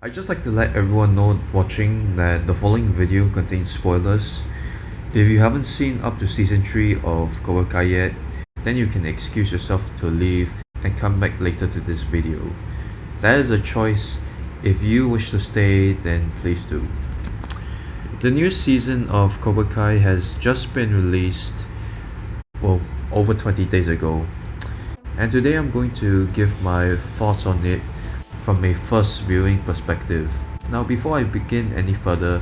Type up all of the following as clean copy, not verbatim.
I'd just like to let everyone know watching that the following video contains spoilers. If you haven't seen up to season 3 of Cobra Kai yet, then you can excuse yourself to leave and come back later to this video. That is a choice. If you wish to stay, then please do. The new season of Cobra Kai has just been released, well, over 20 days ago. And today I'm going to give my thoughts on it from a first viewing perspective. Now, before I begin any further,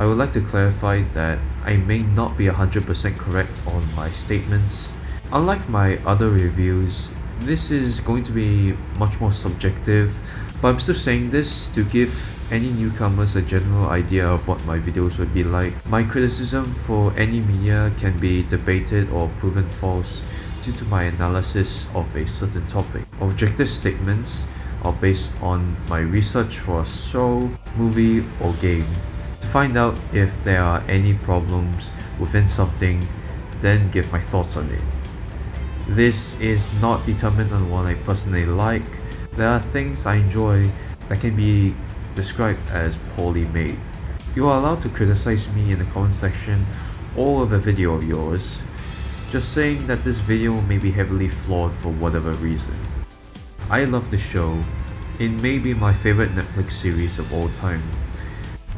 I would like to clarify that I may not be 100% correct on my statements. Unlike my other reviews, this is going to be much more subjective, but I'm still saying this to give any newcomers a general idea of what my videos would be like. My criticism for any media can be debated or proven false due to my analysis of a certain topic. Objective statements are based on my research for a show, movie, or game. To find out if there are any problems within something, then give my thoughts on it. This is not determined on what I personally like. There are things I enjoy that can be described as poorly made. You are allowed to criticize me in the comment section or with a video of yours, just saying that this video may be heavily flawed for whatever reason. I love the show. It may be my favorite Netflix series of all time.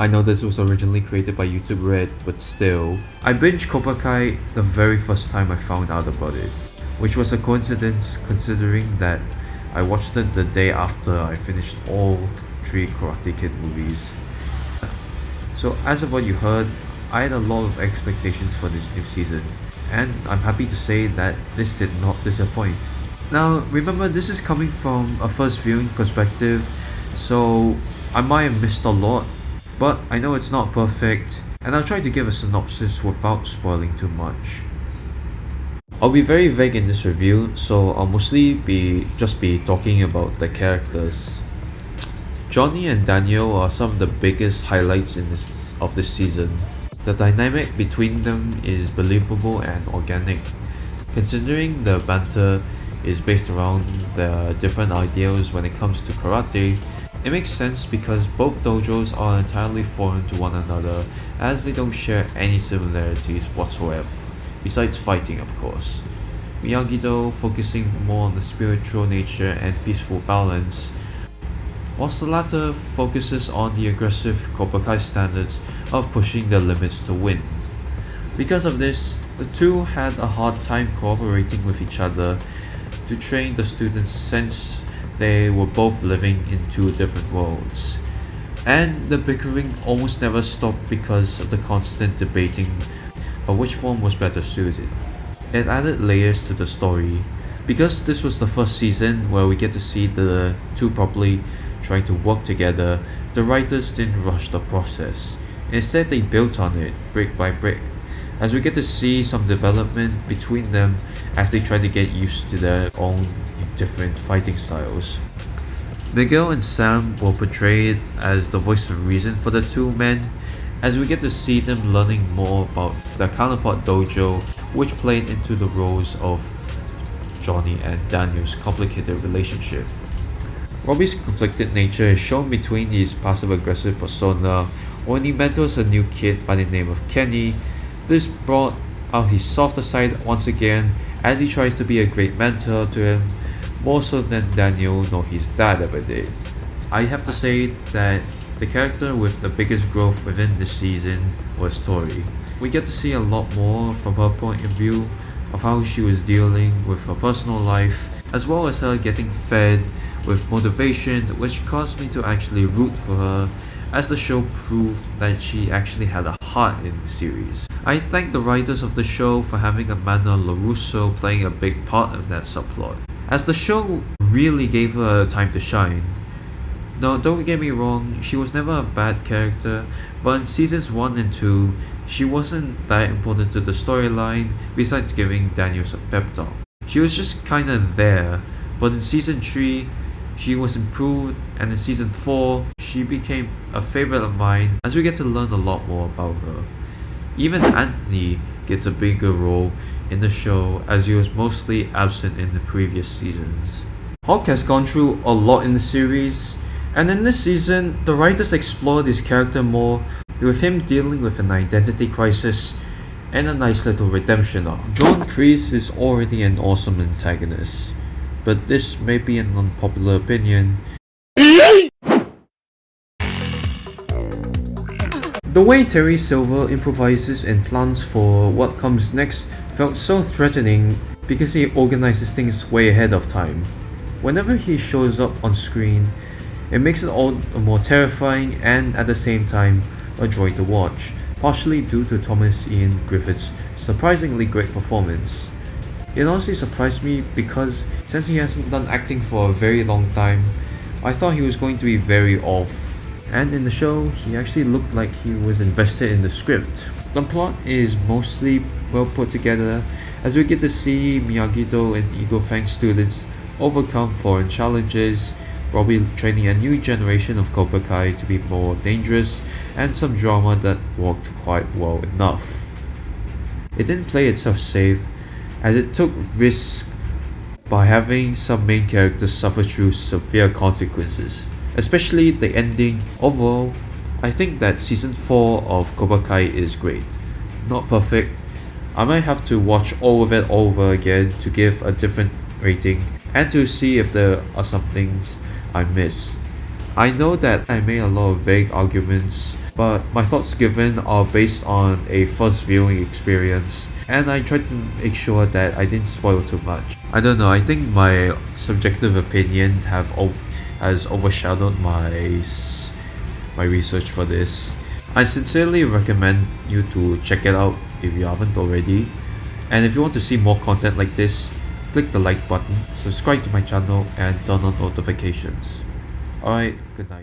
I know this was originally created by YouTube Red, but still. I binged Cobra Kai the very first time I found out about it, which was a coincidence considering that I watched it the day after I finished all 3 Karate Kid movies. So as of what you heard, I had a lot of expectations for this new season, and I'm happy to say that this did not disappoint. Now remember, this is coming from a first viewing perspective, so I might have missed a lot, but I know it's not perfect, and I'll try to give a synopsis without spoiling too much. I'll be very vague in this review, so I'll mostly be talking about the characters. Johnny and Daniel are some of the biggest highlights of this season. The dynamic between them is believable and organic. Considering the banter is based around their different ideals when it comes to karate, it makes sense because both dojos are entirely foreign to one another, as they don't share any similarities whatsoever, besides fighting of course. Miyagi-Do focusing more on the spiritual nature and peaceful balance, whilst the latter focuses on the aggressive Cobra Kai standards of pushing the limits to win. Because of this, the two had a hard time cooperating with each other to train the students since they were both living in 2 different worlds. And the bickering almost never stopped because of the constant debating of which form was better suited. It added layers to the story. Because this was the first season where we get to see the two properly trying to work together, the writers didn't rush the process. Instead, they built on it brick by brick, as we get to see some development between them as they try to get used to their own different fighting styles. Miguel and Sam were portrayed as the voice of reason for the two men, as we get to see them learning more about their counterpart dojo, which played into the roles of Johnny and Daniel's complicated relationship. Robbie's conflicted nature is shown between his passive-aggressive persona when he mentors a new kid by the name of Kenny. This brought out his softer side once again as he tries to be a great mentor to him, more so than Daniel nor his dad ever did. I have to say that the character with the biggest growth within this season was Tori. We get to see a lot more from her point of view of how she was dealing with her personal life, as well as her getting fed with motivation, which caused me to actually root for her, as the show proved that she actually had a heart in the series. I thank the writers of the show for having Amanda LaRusso playing a big part of that subplot, as the show really gave her time to shine. Now, don't get me wrong, she was never a bad character, but in seasons 1 and 2, she wasn't that important to the storyline besides giving Daniel a pep talk. She was just kinda there, but in season 3, she was improved, and in season 4, she became a favorite of mine as we get to learn a lot more about her. Even Anthony gets a bigger role in the show as he was mostly absent in the previous seasons. Hawk has gone through a lot in the series, And in this season, the writers explored his character more, with him dealing with an identity crisis and a nice little redemption arc. John Kreese is already an awesome antagonist, but this may be an unpopular opinion. The way Terry Silver improvises and plans for what comes next felt so threatening because he organizes things way ahead of time. Whenever he shows up on screen, it makes it all the more terrifying and at the same time a joy to watch, partially due to Thomas Ian Griffith's surprisingly great performance. It honestly surprised me because since he hasn't done acting for a very long time, I thought he was going to be very off. And in the show, he actually looked like he was invested in the script. The plot is mostly well put together as we get to see Miyagi-Do and Eagle Fang students overcome foreign challenges, Robbie training a new generation of Cobra Kai to be more dangerous, and some drama that worked quite well enough. It didn't play itself safe as it took risks by having some main characters suffer through severe consequences, especially the ending. Overall, I think that season 4 of Cobra Kai is great. Not perfect. I might have to watch all of it over again to give a different rating and to see if there are some things I missed. I know that I made a lot of vague arguments, but my thoughts given are based on a first viewing experience, and I tried to make sure that I didn't spoil too much. I don't know, I think my subjective opinion has overshadowed my research for this. I sincerely recommend you to check it out if you haven't already. And if you want to see more content like this, click the like button, subscribe to my channel, and turn on notifications. Alright, good night.